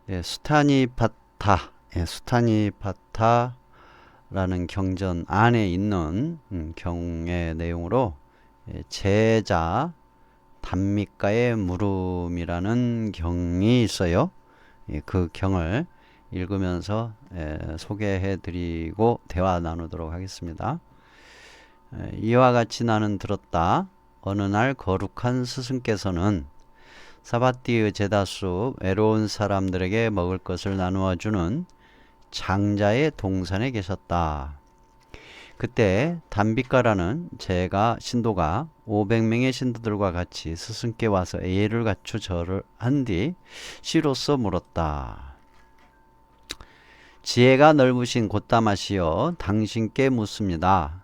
수타니파타, 수타니파타라는 경전 안에 있는 경의 내용으로 제자 단미가의 물음이라는 경이 있어요. 그 경을 읽으면서 소개해 드리고 대화 나누도록 하겠습니다. 이와 같이 나는 들었다. 어느 날 거룩한 스승께서는 사바띠의 제다수 외로운 사람들에게 먹을 것을 나누어 주는 장자의 동산에 계셨다. 그때 단비가라는 신도가 500명의 신도들과 같이 스승께 와서 예를 갖추 절을 한 뒤 시로써 물었다. 지혜가 넓으신 곧다마시여, 당신께 묻습니다.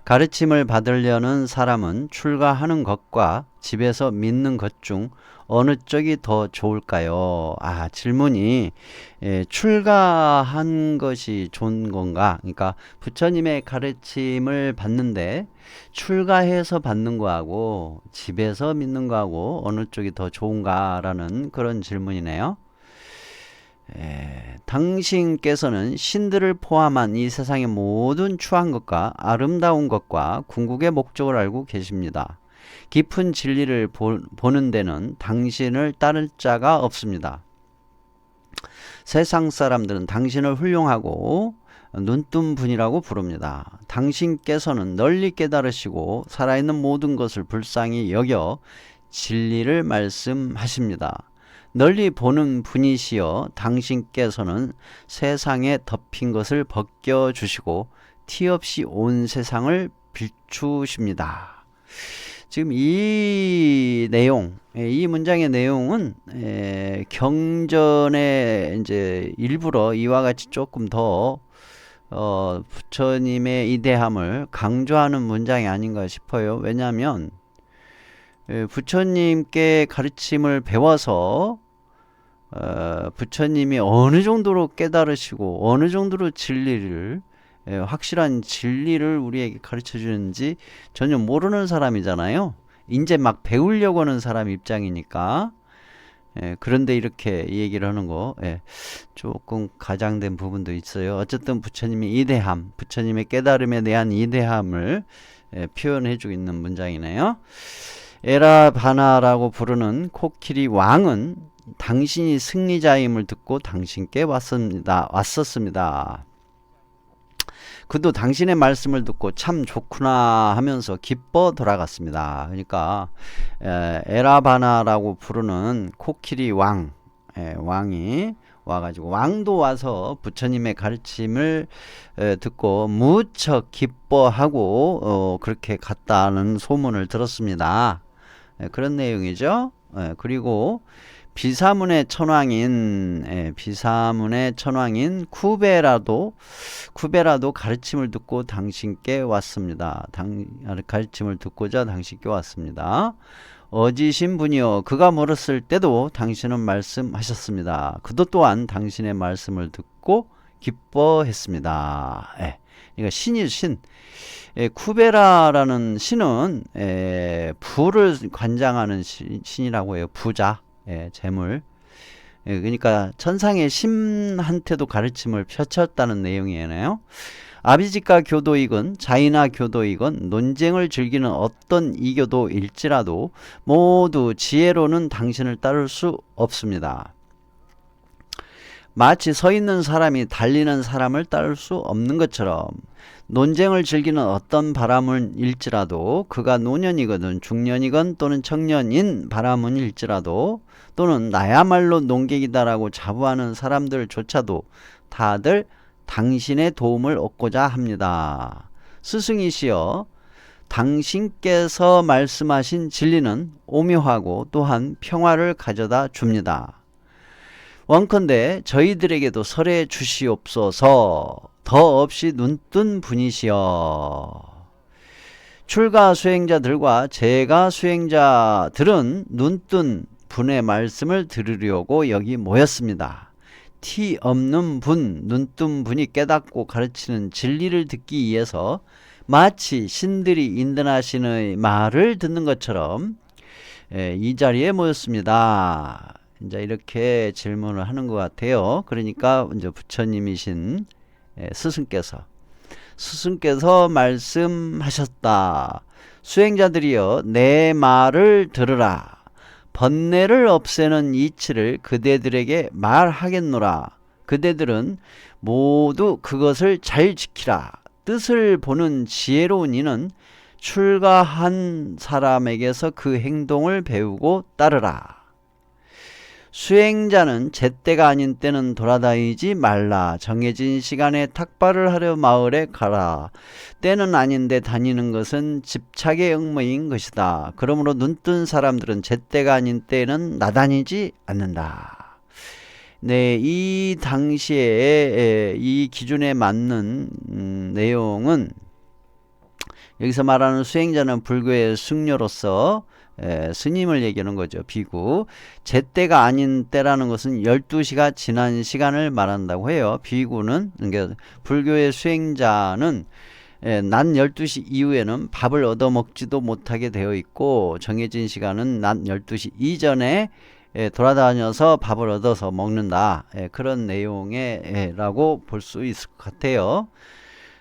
가르침을 받으려는 사람은 출가하는 것과 집에서 믿는 것 중 어느 쪽이 더 좋을까요? 질문이 출가한 것이 좋은 건가? 그러니까 부처님의 가르침을 받는데 출가해서 받는 거하고 집에서 믿는 거하고 어느 쪽이 더 좋은가라는 그런 질문이네요. 당신께서는 신들을 포함한 이 세상의 모든 추한 것과 아름다운 것과 궁극의 목적을 알고 계십니다. 깊은 진리를 보는 데는 당신을 따를 자가 없습니다. 세상 사람들은 당신을 훌륭하고 눈뜬 분이라고 부릅니다. 당신께서는 널리 깨달으시고 살아있는 모든 것을 불쌍히 여겨 진리를 말씀하십니다. 널리 보는 분이시여, 당신께서는 세상에 덮인 것을 벗겨주시고 티 없이 온 세상을 비추십니다. 지금 이 내용, 이 문장의 내용은 경전에 이제 일부러 이와 같이 조금 더 부처님의 이대함을 강조하는 문장이 아닌가 싶어요. 왜냐하면 부처님께 가르침을 배워서 부처님이 어느 정도로 깨달으시고 어느 정도로 진리를 확실한 진리를 우리에게 가르쳐 주는지 전혀 모르는 사람이잖아요. 이제 막 배우려고 하는 사람 입장이니까. 그런데 이렇게 얘기를 하는 거 조금 가장된 부분도 있어요. 어쨌든 부처님의 이대함, 부처님의 깨달음에 대한 이대함을 표현해 주고 있는 문장이네요. 에라바나라고 부르는 코끼리 왕은 당신이 승리자임을 듣고 당신께 왔었습니다. 그도 당신의 말씀을 듣고 참 좋구나 하면서 기뻐 돌아갔습니다. 그러니까 에라바나라고 부르는 코끼리 왕이 와가지고, 왕도 와서 부처님의 가르침을 듣고 무척 기뻐하고 그렇게 갔다는 소문을 들었습니다. 그런 내용이죠. 그리고 비사문의 천왕인 쿠베라도 가르침을 듣고 당신께 왔습니다. 가르침을 듣고자 당신께 왔습니다. 어지신 분이여, 그가 멀었을 때도 당신은 말씀하셨습니다. 그도 또한 당신의 말씀을 듣고 기뻐했습니다. 그러니까 신. 쿠베라라는 신은 부를 관장하는 신이라고 해요. 부자, 재물. 그러니까 천상의 신한테도 가르침을 펼쳤다는 내용이에요. 아비지카 교도이건 자이나 교도이건 논쟁을 즐기는 어떤 이교도일지라도 모두 지혜로는 당신을 따를 수 없습니다. 마치 서 있는 사람이 달리는 사람을 따를 수 없는 것처럼 논쟁을 즐기는 어떤 바라문일지라도, 그가 노년이거든 중년이건 또는 청년인 바라문일지라도, 또는 나야말로 논객이다라고 자부하는 사람들조차도 다들 당신의 도움을 얻고자 합니다. 스승이시여, 당신께서 말씀하신 진리는 오묘하고 또한 평화를 가져다 줍니다. 원컨대 저희들에게도 설해 주시옵소서. 더 없이 눈뜬 분이시여. 출가 수행자들과 재가 수행자들은 눈뜬 분의 말씀을 들으려고 여기 모였습니다. 티 없는 분, 눈뜬 분이 깨닫고 가르치는 진리를 듣기 위해서 마치 신들이 인도하시는 말을 듣는 것처럼 이 자리에 모였습니다. 이제 이렇게 질문을 하는 것 같아요. 그러니까 이제 부처님이신 스승께서 말씀하셨다. 수행자들이여 내 말을 들으라. 번뇌를 없애는 이치를 그대들에게 말하겠노라. 그대들은 모두 그것을 잘 지키라. 뜻을 보는 지혜로운 이는 출가한 사람에게서 그 행동을 배우고 따르라. 수행자는 제때가 아닌 때는 돌아다니지 말라. 정해진 시간에 탁발을 하려 마을에 가라. 때는 아닌데 다니는 것은 집착의 엉머인 것이다. 그러므로 눈뜬 사람들은 제때가 아닌 때는 나다니지 않는다. 네, 이 당시에 이 기준에 맞는 내용은 여기서 말하는 수행자는 불교의 승려로서 스님을 얘기하는 거죠. 비구. 제때가 아닌 때라는 것은 12시가 지난 시간을 말한다고 해요. 비구는, 그러니까 불교의 수행자는 낮 12시 이후에는 밥을 얻어먹지도 못하게 되어 있고, 정해진 시간은 낮 12시 이전에 돌아다녀서 밥을 얻어서 먹는다. 그런 내용의 라고 볼 수 있을 것 같아요.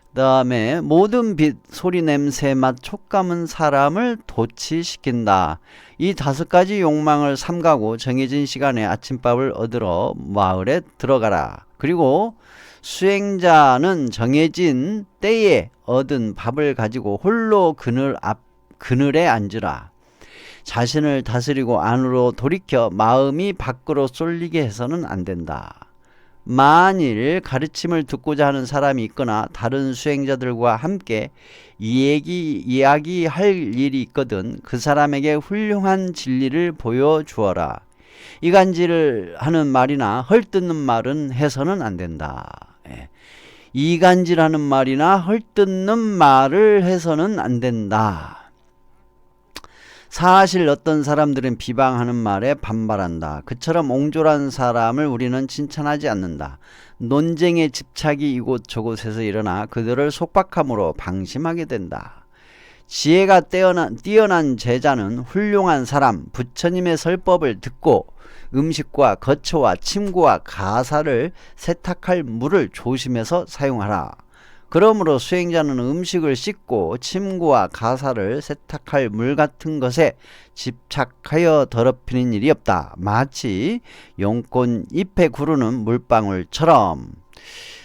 그 다음에 모든 빛, 소리, 냄새, 맛, 촉감은 사람을 도취시킨다. 이 5가지 욕망을 삼가고 정해진 시간에 아침밥을 얻으러 마을에 들어가라. 그리고 수행자는 정해진 때에 얻은 밥을 가지고 홀로 그늘에 앉으라. 자신을 다스리고 안으로 돌이켜 마음이 밖으로 쏠리게 해서는 안 된다. 만일 가르침을 듣고자 하는 사람이 있거나 다른 수행자들과 함께 이야기할 일이 있거든 그 사람에게 훌륭한 진리를 보여주어라. 이간질을 하는 말이나 헐뜯는 말은 해서는 안 된다. 이간질하는 말이나 헐뜯는 말을 해서는 안 된다. 사실 어떤 사람들은 비방하는 말에 반발한다. 그처럼 옹졸한 사람을 우리는 칭찬하지 않는다. 논쟁의 집착이 이곳저곳에서 일어나 그들을 속박함으로 방심하게 된다. 지혜가 뛰어난 제자는 훌륭한 사람, 부처님의 설법을 듣고 음식과 거처와 침구와 가사를 세탁할 물을 조심해서 사용하라. 그러므로 수행자는 음식을 씻고 침구와 가사를 세탁할 물 같은 것에 집착하여 더럽히는 일이 없다. 마치 용꽃 잎에 구르는 물방울처럼.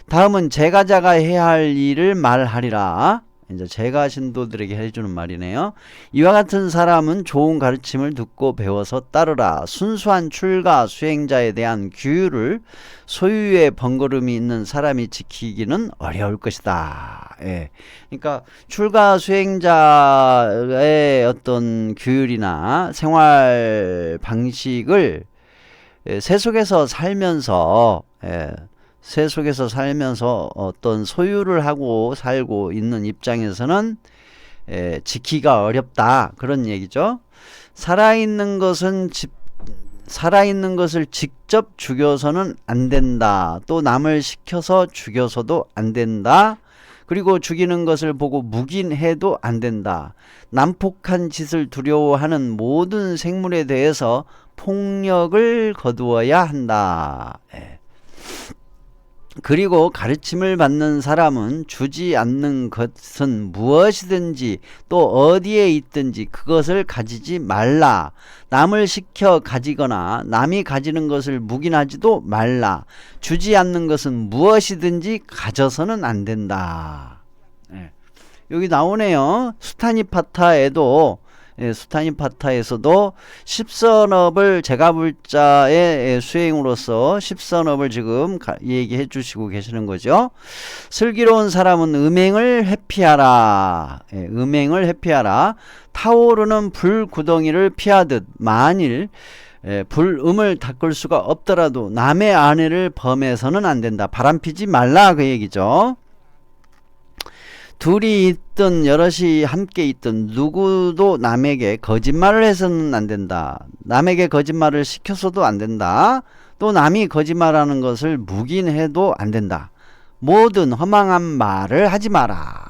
다음은 제가자가 해야 할 일을 말하리라. 이제 제가 신도들에게 해주는 말이네요. 이와 같은 사람은 좋은 가르침을 듣고 배워서 따르라. 순수한 출가 수행자에 대한 규율을 소유의 번거로움이 있는 사람이 지키기는 어려울 것이다. 그러니까 출가 수행자의 어떤 규율이나 생활 방식을 세속에서 살면서 어떤 소유를 하고 살고 있는 입장에서는 지키기가 어렵다. 그런 얘기죠. 살아있는 것을 직접 죽여서는 안 된다. 또 남을 시켜서 죽여서도 안 된다. 그리고 죽이는 것을 보고 묵인해도 안 된다. 난폭한 짓을 두려워하는 모든 생물에 대해서 폭력을 거두어야 한다. 그리고 가르침을 받는 사람은 주지 않는 것은 무엇이든지 또 어디에 있든지 그것을 가지지 말라. 남을 시켜 가지거나 남이 가지는 것을 묵인하지도 말라. 주지 않는 것은 무엇이든지 가져서는 안 된다. 여기 나오네요. 수타니파타에서도 십선업을 제가불자의 수행으로서 십선업을 지금 얘기해 주시고 계시는 거죠. 슬기로운 사람은 음행을 회피하라. 음행을 회피하라. 타오르는 불구덩이를 피하듯 만일 불음을 닦을 수가 없더라도 남의 아내를 범해서는 안 된다. 바람피지 말라 그 얘기죠. 둘이 있든 여럿이 함께 있든 누구도 남에게 거짓말을 해서는 안 된다. 남에게 거짓말을 시켜서도 안 된다. 또 남이 거짓말하는 것을 묵인해도 안 된다. 모든 허망한 말을 하지 마라.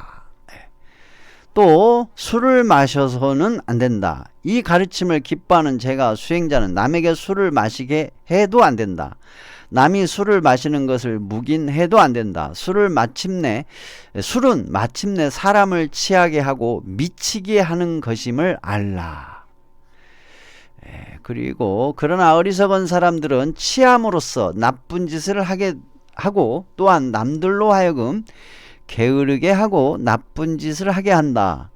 또 술을 마셔서는 안 된다. 이 가르침을 기뻐하는 제가 수행자는 남에게 술을 마시게 해도 안 된다. 남이 술을 마시는 것을 묵인해도 안 된다. 술은 마침내 사람을 취하게 하고 미치게 하는 것임을 알라. 그리고 그러나 어리석은 사람들은 취함으로써 나쁜 짓을 하고 또한 남들로 하여금 게으르게 하고 나쁜 짓을 하게 한다.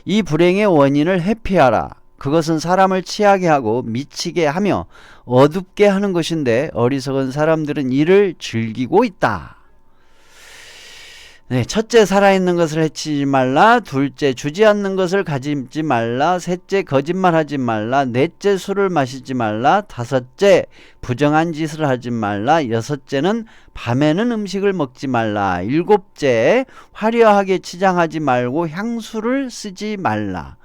이 불행의 원인을 회피하라. 그것은 사람을 취하게 하고 미치게 하며 어둡게 하는 것인데 어리석은 사람들은 이를 즐기고 있다. 네, 첫째, 살아있는 것을 해치지 말라. 둘째, 주지 않는 것을 가지지 말라. 셋째, 거짓말하지 말라. 넷째, 술을 마시지 말라. 다섯째, 부정한 짓을 하지 말라. 여섯째는 밤에는 음식을 먹지 말라. 일곱째, 화려하게 치장하지 말고 향수를 쓰지 말라.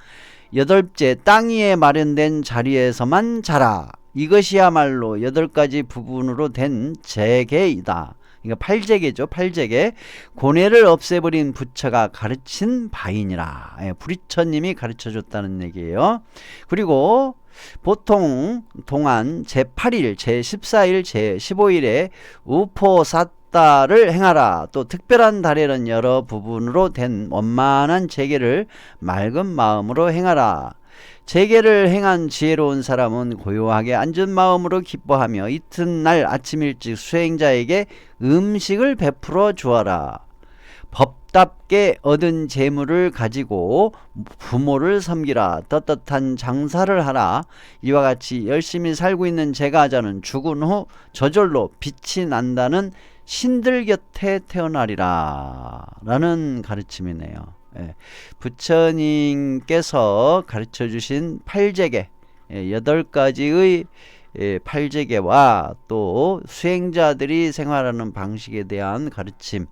여덟째, 땅 위에 마련된 자리에서만 자라. 이것이야말로 8가지 부분으로 된 제계이다. 그러니까 팔제계죠. 팔제계. 고뇌를 없애버린 부처가 가르친 바이니라. 부리처님이 가르쳐줬다는 얘기예요. 그리고 보통 동안 제8일, 제14일, 제15일에 우포사따를 행하라. 또 특별한 달에는 여러 부분으로 된 원만한 제계를 맑은 마음으로 행하라. 제계를 행한 지혜로운 사람은 고요하게 앉은 마음으로 기뻐하며 이튿날 아침 일찍 수행자에게 음식을 베풀어 주어라. 법답게 얻은 재물을 가지고 부모를 섬기라. 떳떳한 장사를 하라. 이와 같이 열심히 살고 있는 제가자는 죽은 후 저절로 빛이 난다는 신들 곁에 태어나리라. 라는 가르침이네요. 부처님께서 가르쳐 주신 팔제계, 8가지의 팔제계와 또 수행자들이 생활하는 방식에 대한 가르침,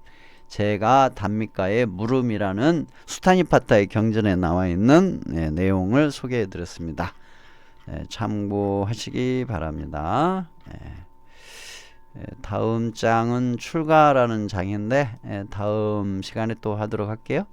제가 단미가의 물음이라는 수타니파타의 경전에 나와 있는 내용을 소개해 드렸습니다. 참고하시기 바랍니다. 다음 장은 출가라는 장인데 다음 시간에 또 하도록 할게요.